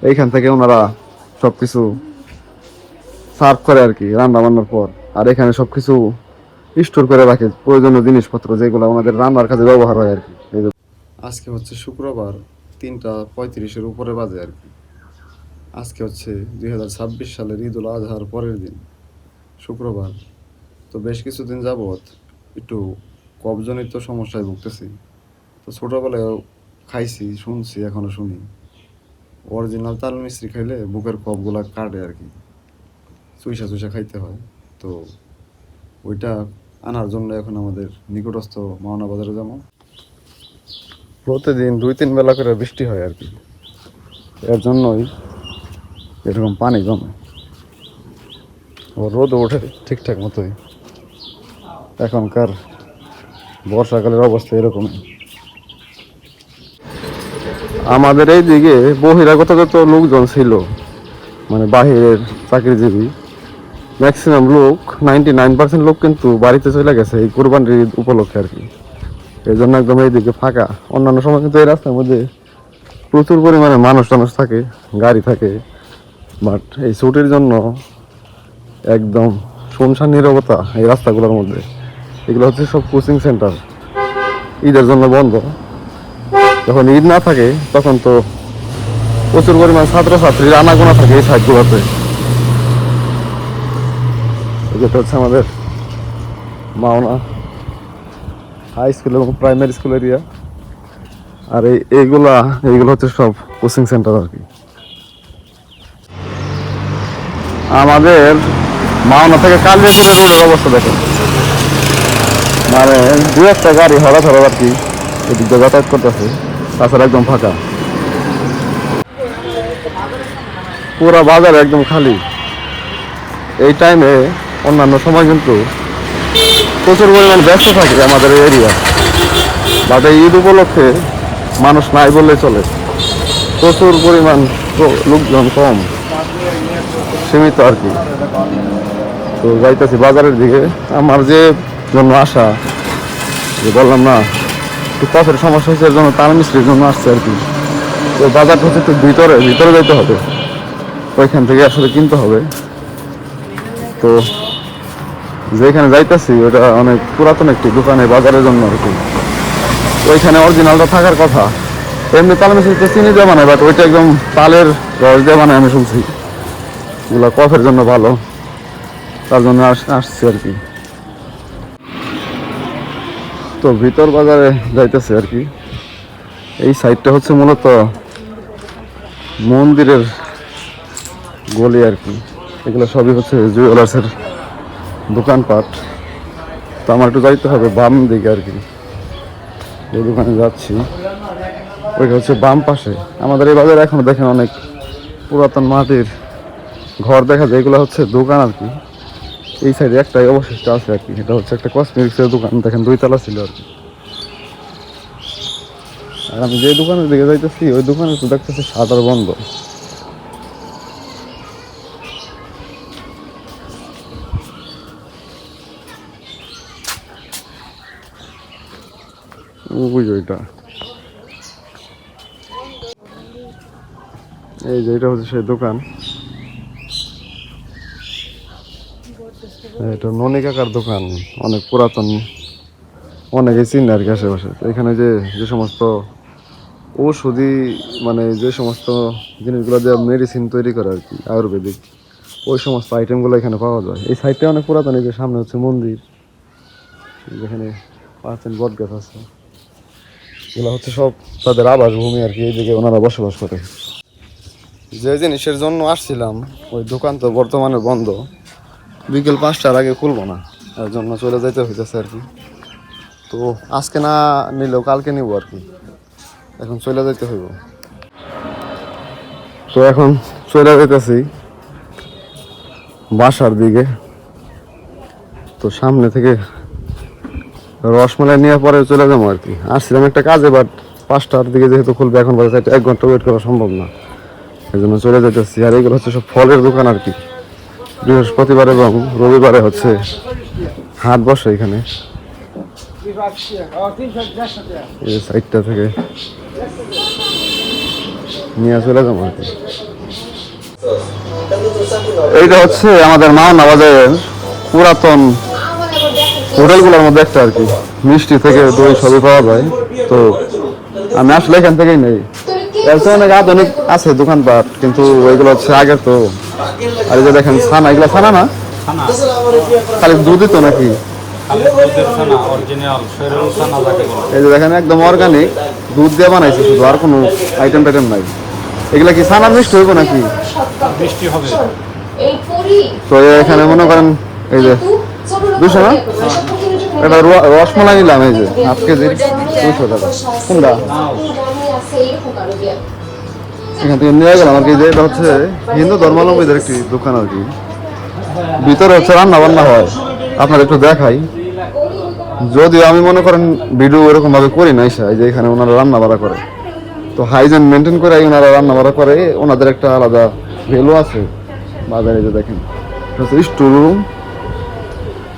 এইখান থেকে ওনারা সবকিছু সার্ভ করে আর কি রান্না বান্নার পর। আর এখানে সবকিছু স্টোর করে রাখে প্রয়োজনীয় জিনিসপত্র যেগুলো আমাদের রান্নার কাজে ব্যবহার হয় আর কি। আজকে হচ্ছে শুক্রবার, 3:35-এর উপরে বাজে আর কি। আজকে হচ্ছে 2026 সালের ঈদুল আজহার পরের দিন, শুক্রবার। তো বেশ কিছুদিন যাবৎ একটু কফজনিত সমস্যায় ভুগতেছি। তো ছোটোবেলায় খাইছি, শুনছি, এখনও শুনি অরিজিনাল তাল মিস্ত্রি খাইলে বুকের কফগুলা কাটে আর কি, চুইসা চুইসা খাইতে হয়। তো ওইটা আনার জন্য এখন আমাদের নিকটস্থ মাওনা বাজারে যাবো। প্রতিদিন 2-3 বেলা করে বৃষ্টি হয় আর কি, এর জন্যই এরকম পানি জমে। ও রোদ ওঠে ঠিকঠাক মতোই। এখনকার বর্ষাকালের অবস্থা এরকম। আমাদের এই দিকে বহিরাগত যত লোকজন ছিল, মানে বাহিরের চাকরিজীবী, ম্যাক্সিমাম লোক 99% লোক কিন্তু বাড়িতে চলে গেছে এই কোরবানির ঈদ উপলক্ষে আর কি। এই জন্য একদম এইদিকে ফাঁকা। অন্যান্য সময় কিন্তু এই রাস্তার মধ্যে প্রচুর পরিমাণে মানুষ টানুষ থাকে, গাড়ি থাকে, বাট এই ছুটির জন্য একদম শুনশান নীরবতা এই রাস্তাগুলোর মধ্যে। এগুলো হচ্ছে সব কোচিং সেন্টার, ঈদের জন্য বন্ধ। যখন ঈদ না থাকে তখন তো প্রচুর পরিমাণ ছাত্রছাত্রীর আনাগোনা থাকে এই সাইডগুলোতে। যেটা হচ্ছে আমাদের মাওনা হাই স্কুল এবং প্রাইমারি স্কুল এরিয়া। আর এইগুলো হচ্ছে সব কোচিং সেন্টার আর কি। আমাদের মাওনা থেকে কালিয়াপুরের রোডের অবস্থা দেখেন, মানে দু একটা গাড়ি হঠাৎ আর কি এদিক দিয়ে যাতায়াত করতেছে, তাছাড়া একদম ফাঁকা। পুরা বাজার একদম খালি এই টাইমে। অন্যান্য সময় কিন্তু প্রচুর পরিমাণ ব্যস্ত থাকে আমাদের এই এরিয়া, বাট এই ঈদ উপলক্ষে মানুষ নাই বললে চলে। প্রচুর পরিমাণ লোকজন কম, সীমিত আর কি। তো যাইতেছি বাজারের দিকে। আমার যে জন্য আসা, যে বললাম না একটু কফের সমস্যা হয়েছে, এর জন্য তাল মিস্ত্রির জন্য আসছে আর কি। তো বাজারটা হচ্ছে একটু ভিতরে যাইতে হবে, ওইখান থেকে আসলে কিনতে হবে। তো যেখানে যাইতেছি ওটা অনেক পুরাতন একটি দোকানে বাজারের জন্য আর কি। ওইখানে অরিজিনালটা থাকার কথা। এমনি তাল মিস্ত্রিতে চিনি দিয়ে বানায়, বাট ওইটা একদম তালের রস দিয়ে বানায় আমি শুনছি। এগুলো কফের জন্য ভালো, তার জন্য আসছি আর কি। তো ভিতর বাজারে যাইতেছে আর কি। এই সাইডটা হচ্ছে মূলত মন্দিরের গলি আর কি। এগুলো সবই হচ্ছে জুয়েলার্সের দোকানপাট। তো আমার একটু যাইতে হবে বাম দিকে আর কি। এই দোকানে যাচ্ছি, ওইটা হচ্ছে বাম পাশে। আমাদের এই বাজারে এখনো দেখেন অনেক পুরাতন মাটির ঘর দেখা যায়, এগুলো হচ্ছে দোকান আর কি। এই সাইডে একটাই অবশিষ্ট আছে আর কি, এটা হচ্ছে একটা কসমেটিক্সের দোকান, দেখেন 2 তলা ছিল আর কি। আর আমি যে দোকানের দিকে যাইতেছি ওই দোকানে তো দেখতেছি শাটার বন্ধ। ওইটা এই যে এটা হচ্ছে সেই দোকান। এটা ননি কাকার দোকান, অনেক পুরাতন, অনেকে চিনে আর কি আশেপাশে। এখানে যে সমস্ত ঔষধি, মানে যে সমস্ত জিনিসগুলো দিয়ে মেডিসিন তৈরি করে আর কি, আয়ুর্বেদিক, ওই সমস্ত আইটেমগুলো এখানে পাওয়া যায়। এই সাইডটা অনেক পুরাতন। এই যে সামনে হচ্ছে মন্দির, যেখানে পাঁচজন বট গাছ আছে, এগুলো হচ্ছে সব তাদের আবাসভূমি আর কি। এইদিকে ওনারা বসবাস করে। যে জিনিসের জন্য আসছিলাম ওই দোকান তো বর্তমানে বন্ধ, বিকেল 5টার আগে খুলবো না, এর জন্য চলে যাইতে হইতেছে আর কি। তো আজকে না নিলেও কালকে নিব আর কি, এখন চলে যাইতে হইব। তো এখন চলে যাইতেছি বাসার দিকে। তো সামনে থেকে রসমালাই নিয়ে পরে চলে যাবো আর কি। আসছিলাম একটা কাজে, বাট 5টার দিকে যেহেতু খুলবে, এখন বাজে 1 ঘন্টা ওয়েট করা সম্ভব না, এই জন্য চলে যেতেছি। আর এইগুলো হচ্ছে সব ফলের দোকান আর কি। বৃহস্পতিবার এবং রবিবারে হচ্ছে হাট বসে এখানে। এই সাইডটা থেকে নিয়ে চলে যাবো আর কি। এইটা হচ্ছে আমাদের মাওনা বাজারের পুরাতন হোটেলগুলোর মধ্যে একটা আর কি, মিষ্টি থেকে দই সবই পাওয়া যায়। তো আমি আসলে এখান থেকেই নেই। এর চেয়ে অনেক আধুনিক আছে দোকানপাট, কিন্তু ওইগুলো হচ্ছে আগের তো। আর এই যে দেখেন ছানা, এগুলো ছানা না, ছানা খালি দুধই তো নাকি? খালি দুধের ছানা, অরিজিনাল শরীর ছানা যাকে বলে। এই যে দেখেন একদম অর্গানিক দুধ দিয়ে বানাইছে শুধু, আর কোনো আইটেম টাইটেম নাই। এগুলা কি ছানা মিষ্টি হইব নাকি? মিষ্টি হবে। তো এখানে মনে করেন এই যে 200 না, এটা রসমালাই নিলাম, এই যে হাফ কেজি 200 টাকা। কোনটা এখান থেকে নিয়ে গেলাম আর কি। যে এটা হচ্ছে হিন্দু ধর্মাবলম্বীদের একটি দোকান আর কি। ভিতরে হচ্ছে রান্না বান্না হয়, আপনার একটু দেখাই। যদিও আমি মনে করেন ভিডিও এরকম ভাবে করি না, এই যে এখানে ওনারা রান্না বাড়া করে, তো হাইজেন মেনটেন করে ওনারা রান্না বাড়া করে, ওনাদের একটা আলাদা ভ্যালু আছে বাজারে। যে দেখেন স্টোর রুম,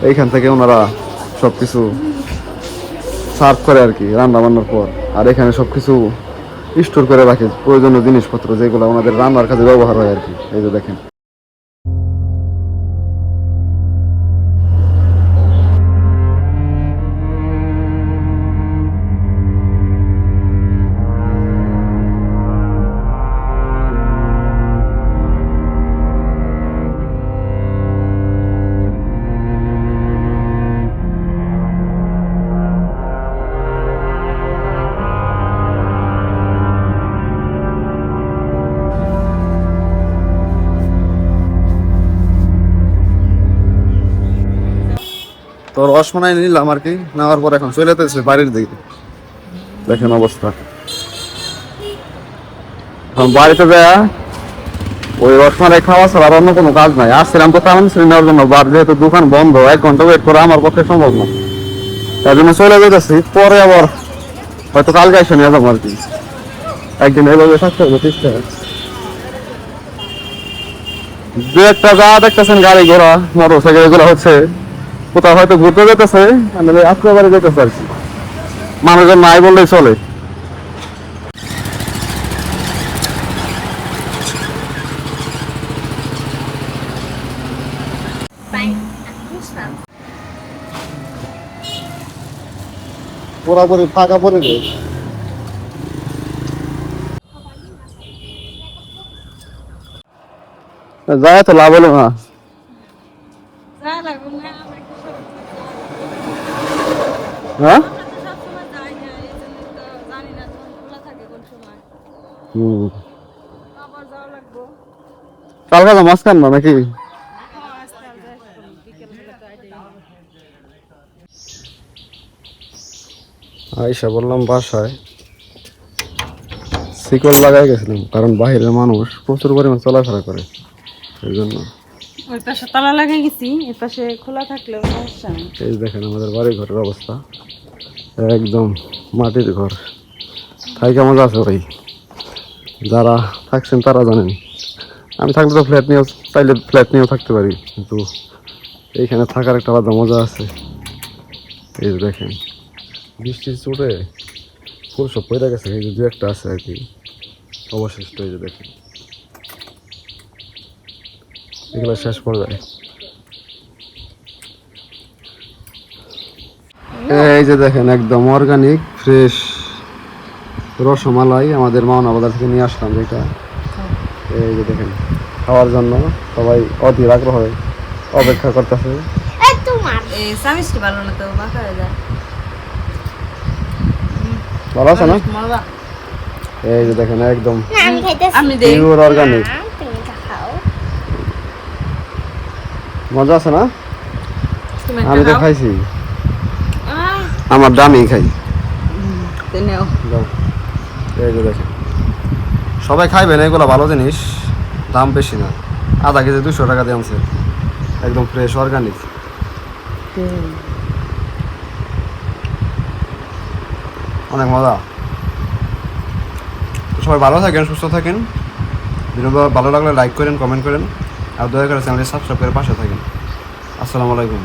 এইখান থেকে ওনারা সবকিছু সার্ভ করে আর কি রান্না বান্নার পর। আর এখানে সবকিছু স্টোর করে রাখে, প্রয়োজনীয় জিনিসপত্র যেগুলো ওনাদের রান্নার কাজে ব্যবহার হয় আর কি। এই যে দেখেন তো রসমালাই নিলাম আর কি, নেওয়ার পর এখন চলে যেতেছে বাড়ির দিকে। দেখেন অবস্থা, এখন বাড়িতে যায় ওই রসমালাই খাওয়া ছাড়া আর অন্য কোনো কাজ নাই। আসছিলাম তো তেমন নেওয়ার জন্য, বার যেহেতু দোকান বন্ধ, 1 ঘন্টা ওয়েট করা আমার পক্ষে সম্ভব না, তার জন্য চলে যেতেছি। পরে আবার হয়তো কালকে এসে নিয়ে যাবো আর কি, একদিন এভাবে থাকতে হবে। ঠিক আছে, দু একটা যা দেখতেছেন গাড়ি ঘোড়া মোটর সাইকেল, এগুলো হচ্ছে কোথাও হয়তো ঘুরতে যেতেছে, আজকে বাড়ি যেতেছে আর কি, মানুষজন নাই বললেই চলে। পুরাপুরি ফাঁকা পরিবেশ। যায় তো লাভ হলো না। হ্যাঁ, কালকে তো মাছ কাটবো নাকি? আইসা বললাম বাসায় শিকল লাগাই গেছিলাম, কারণ বাইরের মানুষ প্রচুর পরিমাণ চলাফেরা করে, সেই জন্য। ওই পাশে তালা লাগাই গেছি, এই পাশে খোলা থাকলেও সমস্যা নেই। এই দেখেন আমাদের বাড়ি ঘরের অবস্থা, একদম মাটির ঘর। তাই কেমন আছে ভাই, যারা থাকছেন তারা জানেন। আমি থাকলে তো ফ্ল্যাট নিয়েও, চাইলে ফ্ল্যাট নিয়েও থাকতে পারি, কিন্তু এইখানে থাকার একটা আলাদা মজা আছে। এই যে দেখেন বৃষ্টির চোটে ফুল সব পড়ে গেছে, এই যে 2-1টা আছে আর কি অবশিষ্ট। এই যে দেখেন এগুলো শেষ পর্যায়ে। এই যে দেখেন একদম অর্গানিক ফ্রেশ রসমালাই আমাদের মাওনা বাজার থেকে নিয়ে আসলাম, যেটা এই যে দেখেন খাওয়ার জন্য সবাই অধীর আগ্রহে অপেক্ষা করতেছে। ভালো আছে না? এই যে দেখেন একদম পিওর অর্গানিক, মজা আছে না? আমি তো খাইছি, আমার দামি খাই। এই যে দেখেন সবাই খাইবেন, এগুলো ভালো জিনিস, দাম বেশি না, আধা কেজি 200 টাকা দিয়ে আনছে, একদম ফ্রেশ অর্গানিক। অনেক মজা। সবাই ভালো থাকেন, সুস্থ থাকেন। ভিডিও ভালো লাগলে লাইক করেন, কমেন্ট করেন, আর দয়া করে চ্যানেলটি সাবস্ক্রাইব করে পাশে থাকেন। আসসালামু আলাইকুম।